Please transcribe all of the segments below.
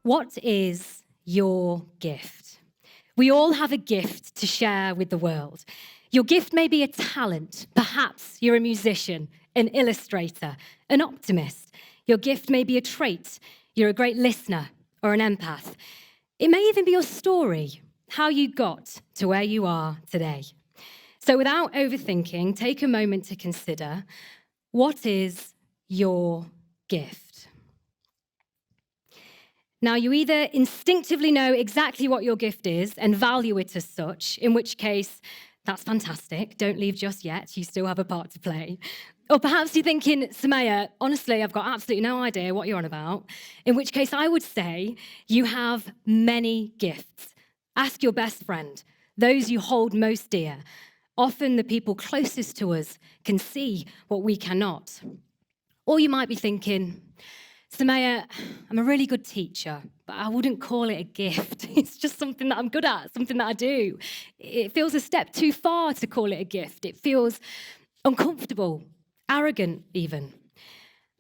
What is your gift? We all have a gift to share with the world. Your gift may be a talent. Perhaps you're a musician, an illustrator, an optimist. Your gift may be a trait. You're a great listener or an empath. It may even be your story, how you got to where you are today. So without overthinking, take a moment to consider, what is your gift? Now, you either instinctively know exactly what your gift is and value it as such, in which case, that's fantastic. Don't leave just yet. You still have a part to play. Or perhaps you're thinking, Summaya, honestly, I've got absolutely no idea what you're on about. In which case, I would say you have many gifts. Ask your best friend, those you hold most dear. Often the people closest to us can see what we cannot. Or you might be thinking, Summaya, I'm a really good teacher, but I wouldn't call it a gift. It's just something that I'm good at, something that I do. It feels a step too far to call it a gift. It feels uncomfortable, arrogant even.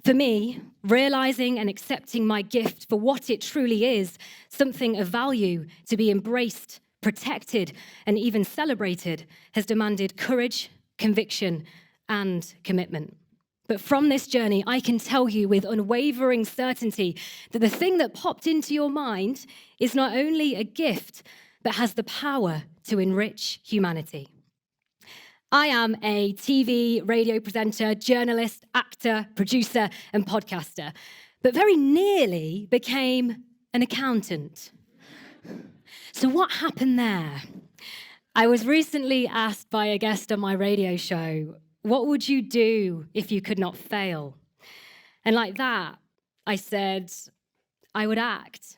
For me, realizing and accepting my gift for what it truly is, something of value to be embraced, protected, and even celebrated, has demanded courage, conviction, and commitment. But from this journey, I can tell you with unwavering certainty that the thing that popped into your mind is not only a gift, but has the power to enrich humanity. I am a TV, radio presenter, journalist, actor, producer, and podcaster, but very nearly became an accountant. So what happened there? I was recently asked by a guest on my radio show, what would you do if you could not fail? And like that, I said, I would act.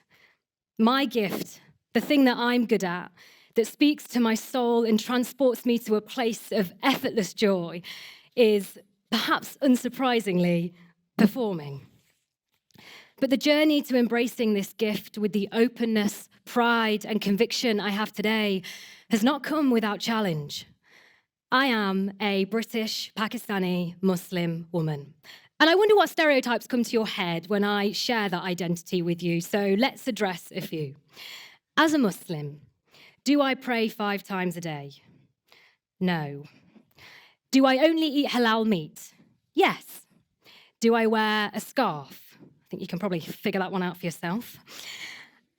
My gift, the thing that I'm good at, that speaks to my soul and transports me to a place of effortless joy, is, perhaps unsurprisingly, performing. But the journey to embracing this gift with the openness, pride, and conviction I have today has not come without challenge. I am a British, Pakistani, Muslim woman. And I wonder what stereotypes come to your head when I share that identity with you. So let's address a few. As a Muslim, do I pray 5 times a day? No. Do I only eat halal meat? Yes. Do I wear a scarf? I think you can probably figure that one out for yourself.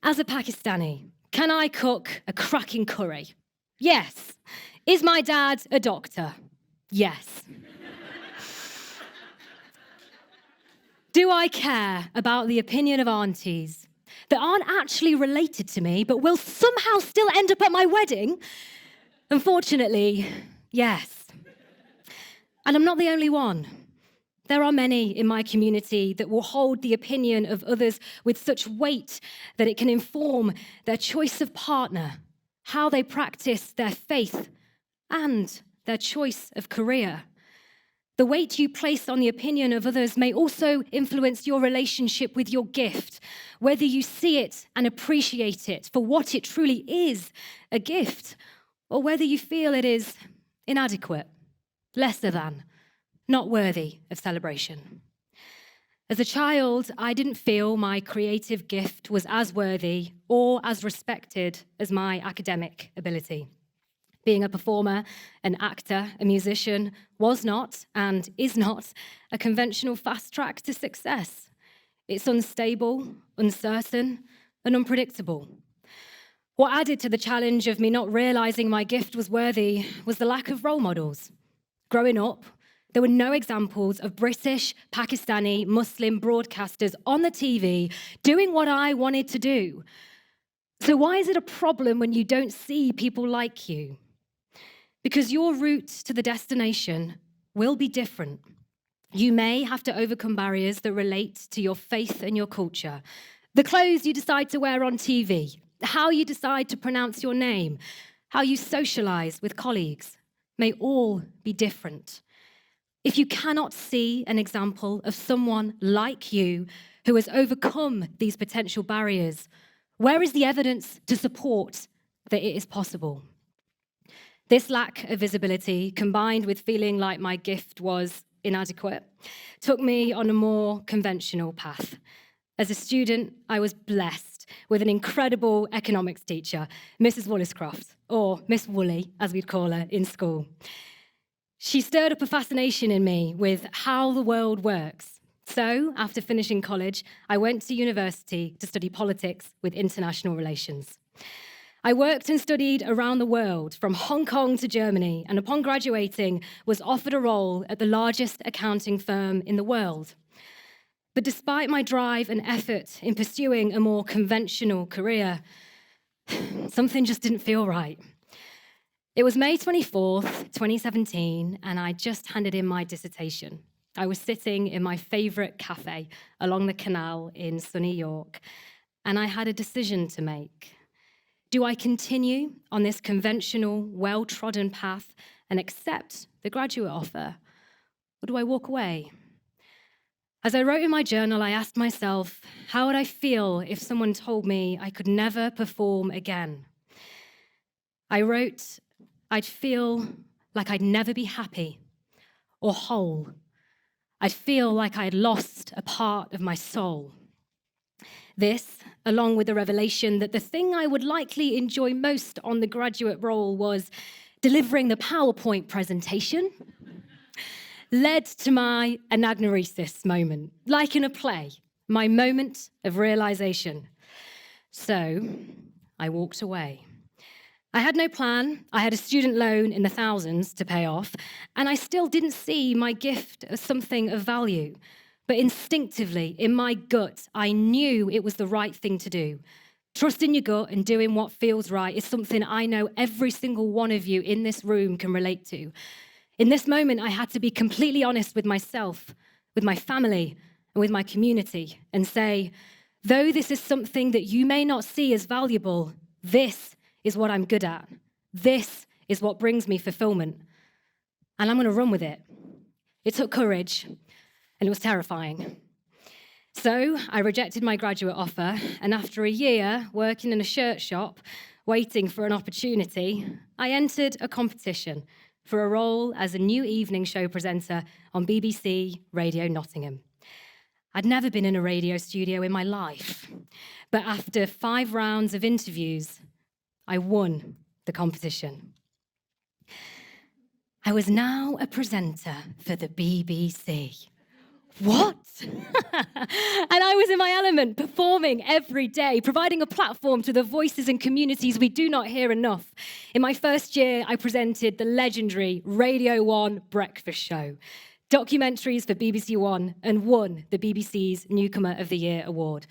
As a Pakistani, can I cook a cracking curry? Yes. Is my dad a doctor? Yes. Do I care about the opinion of aunties that aren't actually related to me, but will somehow still end up at my wedding? Unfortunately, yes. And I'm not the only one. There are many in my community that will hold the opinion of others with such weight that it can inform their choice of partner, how they practice their faith, and their choice of career. The weight you place on the opinion of others may also influence your relationship with your gift, whether you see it and appreciate it for what it truly is, a gift, or whether you feel it is inadequate, lesser than, not worthy of celebration. As a child, I didn't feel my creative gift was as worthy or as respected as my academic ability. Being a performer, an actor, a musician was not and is not a conventional fast track to success. It's unstable, uncertain, and unpredictable. What added to the challenge of me not realizing my gift was worthy was the lack of role models. Growing up, there were no examples of British, Pakistani, Muslim broadcasters on the TV doing what I wanted to do. So why is it a problem when you don't see people like you? Because your route to the destination will be different. You may have to overcome barriers that relate to your faith and your culture. The clothes you decide to wear on TV, how you decide to pronounce your name, how you socialize with colleagues may all be different. If you cannot see an example of someone like you who has overcome these potential barriers, where is the evidence to support that it is possible? This lack of visibility, combined with feeling like my gift was inadequate, took me on a more conventional path. As a student, I was blessed with an incredible economics teacher, Mrs. Walliscroft, or Miss Woolley, as we'd call her in school. She stirred up a fascination in me with how the world works. So, after finishing college, I went to university to study politics with international relations. I worked and studied around the world, from Hong Kong to Germany, and upon graduating, was offered a role at the largest accounting firm in the world. But despite my drive and effort in pursuing a more conventional career, something just didn't feel right. It was May 24th, 2017, and I just handed in my dissertation. I was sitting in my favourite cafe along the canal in sunny York, and I had a decision to make. Do I continue on this conventional, well-trodden path and accept the graduate offer, or do I walk away? As I wrote in my journal, I asked myself, how would I feel if someone told me I could never perform again? I wrote, I'd feel like I'd never be happy or whole. I'd feel like I'd lost a part of my soul. This, along with the revelation that the thing I would likely enjoy most on the graduate role was delivering the PowerPoint presentation, led to my anagnoresis moment, like in a play, my moment of realization. So I walked away. I had no plan. I had a student loan in the thousands to pay off, and I still didn't see my gift as something of value. But instinctively, in my gut, I knew it was the right thing to do. Trusting your gut and doing what feels right is something I know every single one of you in this room can relate to. In this moment, I had to be completely honest with myself, with my family, and with my community, and say, though this is something that you may not see as valuable, this is what I'm good at. This is what brings me fulfillment. And I'm going to run with it. It took courage, and it was terrifying. So I rejected my graduate offer, and after a year working in a shirt shop, waiting for an opportunity, I entered a competition for a role as a new evening show presenter on BBC Radio Nottingham. I'd never been in a radio studio in my life, but after 5 rounds of interviews, I won the competition. I was now a presenter for the BBC. What? And I was in my element, performing every day, providing a platform to the voices and communities we do not hear enough. In my first year, I presented the legendary Radio 1 breakfast show, documentaries for BBC One, and won the BBC's Newcomer of the Year award.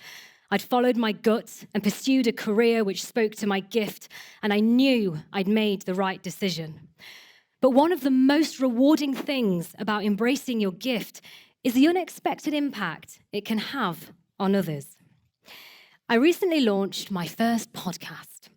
I'd followed my gut and pursued a career which spoke to my gift, and I knew I'd made the right decision. But one of the most rewarding things about embracing your gift is the unexpected impact it can have on others. I recently launched my first podcast,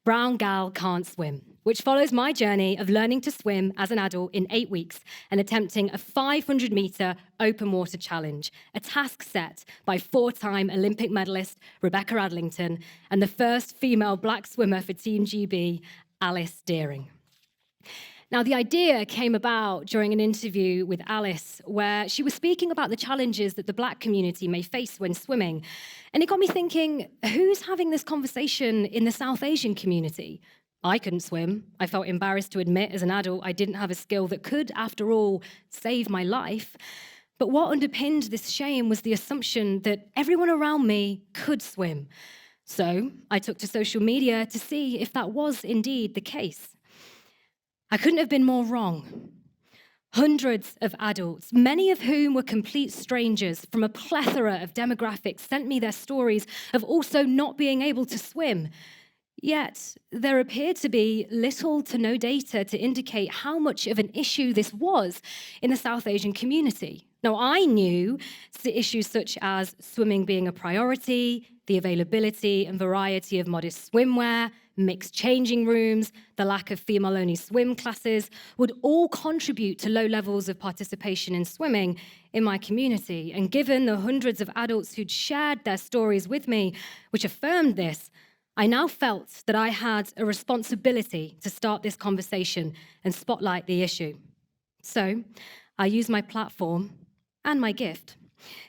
Brown Gal Can't Swim, which follows my journey of learning to swim as an adult in 8 weeks and attempting a 500-metre open water challenge, a task set by 4-time Olympic medalist Rebecca Adlington and the first female black swimmer for Team GB, Alice Deering. Now, the idea came about during an interview with Alice, where she was speaking about the challenges that the black community may face when swimming. And it got me thinking, who's having this conversation in the South Asian community? I couldn't swim. I felt embarrassed to admit as an adult I didn't have a skill that could, after all, save my life. But what underpinned this shame was the assumption that everyone around me could swim. So I took to social media to see if that was indeed the case. I couldn't have been more wrong. Hundreds of adults, many of whom were complete strangers from a plethora of demographics, sent me their stories of also not being able to swim. Yet, there appeared to be little to no data to indicate how much of an issue this was in the South Asian community. Now, I knew issues such as swimming being a priority, the availability and variety of modest swimwear, mixed changing rooms, the lack of female-only swim classes would all contribute to low levels of participation in swimming in my community. And given the hundreds of adults who'd shared their stories with me, which affirmed this, I now felt that I had a responsibility to start this conversation and spotlight the issue. So I used my platform and my gift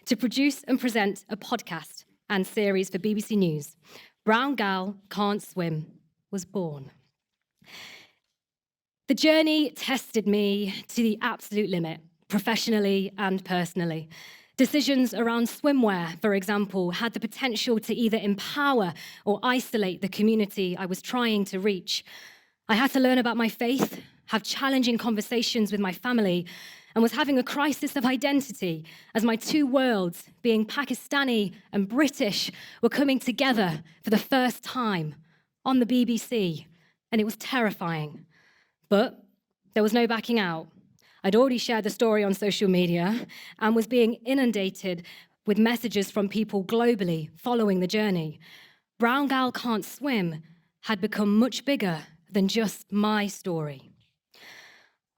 to produce and present a podcast and series for BBC News, Brown Gal Can't Swim was born. The journey tested me to the absolute limit, professionally and personally. Decisions around swimwear, for example, had the potential to either empower or isolate the community I was trying to reach. I had to learn about my faith, have challenging conversations with my family, and was having a crisis of identity as my two worlds, being Pakistani and British, were coming together for the first time on the BBC, and it was terrifying. But there was no backing out. I'd already shared the story on social media and was being inundated with messages from people globally following the journey. Brown Gal Can't Swim had become much bigger than just my story.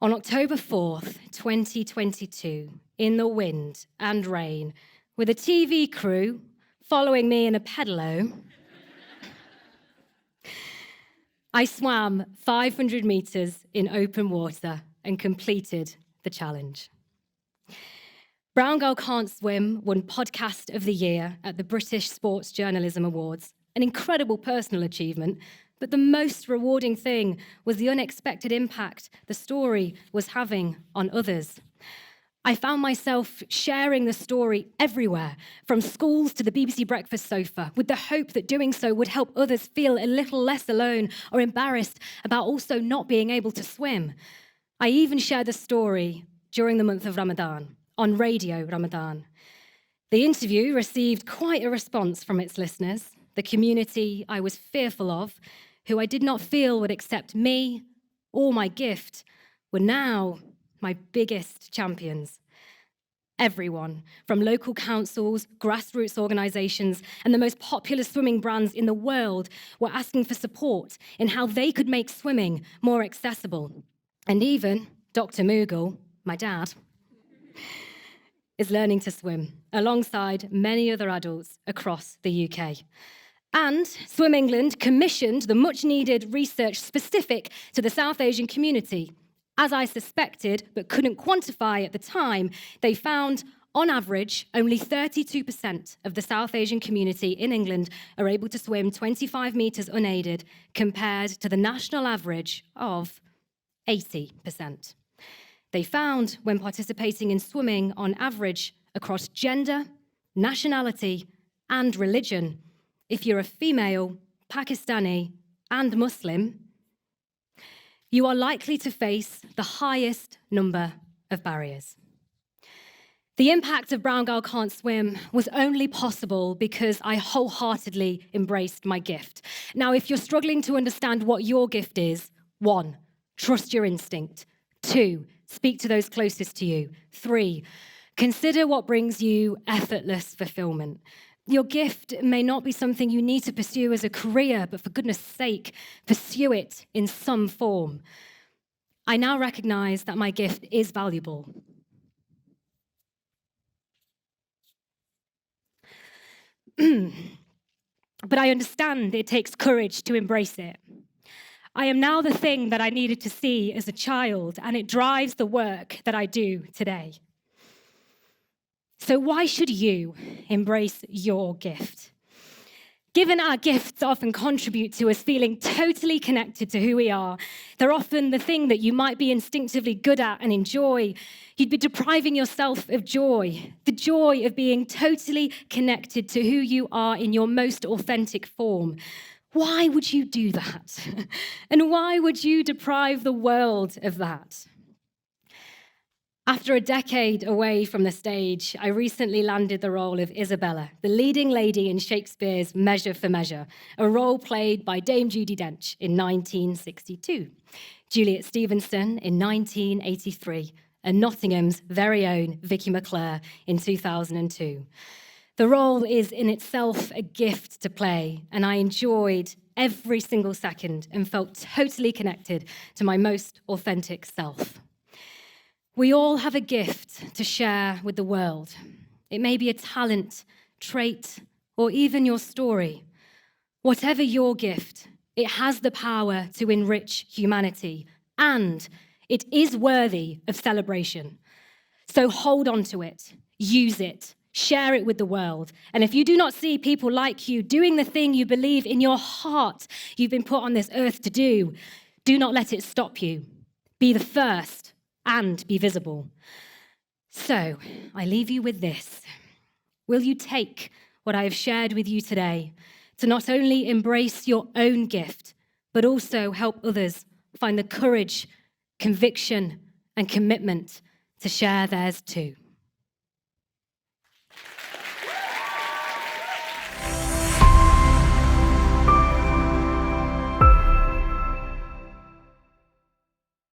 On October 4th, 2022, in the wind and rain, with a TV crew following me in a pedalo, I swam 500 meters in open water and completed the challenge. Brown Girl Can't Swim won Podcast of the Year at the British Sports Journalism Awards, an incredible personal achievement, but the most rewarding thing was the unexpected impact the story was having on others. I found myself sharing the story everywhere, from schools to the BBC breakfast sofa, with the hope that doing so would help others feel a little less alone or embarrassed about also not being able to swim. I even shared the story during the month of Ramadan, on Radio Ramadan. The interview received quite a response from its listeners, the community I was fearful of, who I did not feel would accept me or my gift, were now my biggest champions. Everyone, from local councils, grassroots organisations, and the most popular swimming brands in the world, were asking for support in how they could make swimming more accessible. And even Dr. Mughal, my dad, is learning to swim alongside many other adults across the UK. And Swim England commissioned the much-needed research specific to the South Asian community. As I suspected, but couldn't quantify at the time, they found, on average, only 32% of the South Asian community in England are able to swim 25 metres unaided, compared to the national average of 80%. They found, when participating in swimming on average across gender, nationality, and religion, if you're a female, Pakistani, and Muslim, you are likely to face the highest number of barriers. The impact of Brown Girl Can't Swim was only possible because I wholeheartedly embraced my gift. Now, if you're struggling to understand what your gift is, 1, trust your instinct. 2, speak to those closest to you. 3, consider what brings you effortless fulfillment. Your gift may not be something you need to pursue as a career, but for goodness sake, pursue it in some form. I now recognize that my gift is valuable. But I understand it takes courage to embrace it. I am now the thing that I needed to see as a child, and it drives the work that I do today. So why should you embrace your gift? Given our gifts often contribute to us feeling totally connected to who we are, they're often the thing that you might be instinctively good at and enjoy. You'd be depriving yourself of joy, the joy of being totally connected to who you are in your most authentic form. Why would you do that? And why would you deprive the world of that? After a decade away from the stage, I recently landed the role of Isabella, the leading lady in Shakespeare's Measure for Measure, a role played by Dame Judi Dench in 1962, Juliet Stevenson in 1983, and Nottingham's very own Vicky McClure in 2002. The role is in itself a gift to play, and I enjoyed every single second and felt totally connected to my most authentic self. We all have a gift to share with the world. It may be a talent, trait, or even your story. Whatever your gift, it has the power to enrich humanity, and it is worthy of celebration. So hold on to it, use it, Share it with the world. And if you do not see people like you doing the thing you believe in your heart you've been put on this earth to do not let it stop you. Be the first and be visible. So I leave you with this. Will you take what I have shared with you today to not only embrace your own gift, but also help others find the courage, conviction, and commitment to share theirs too?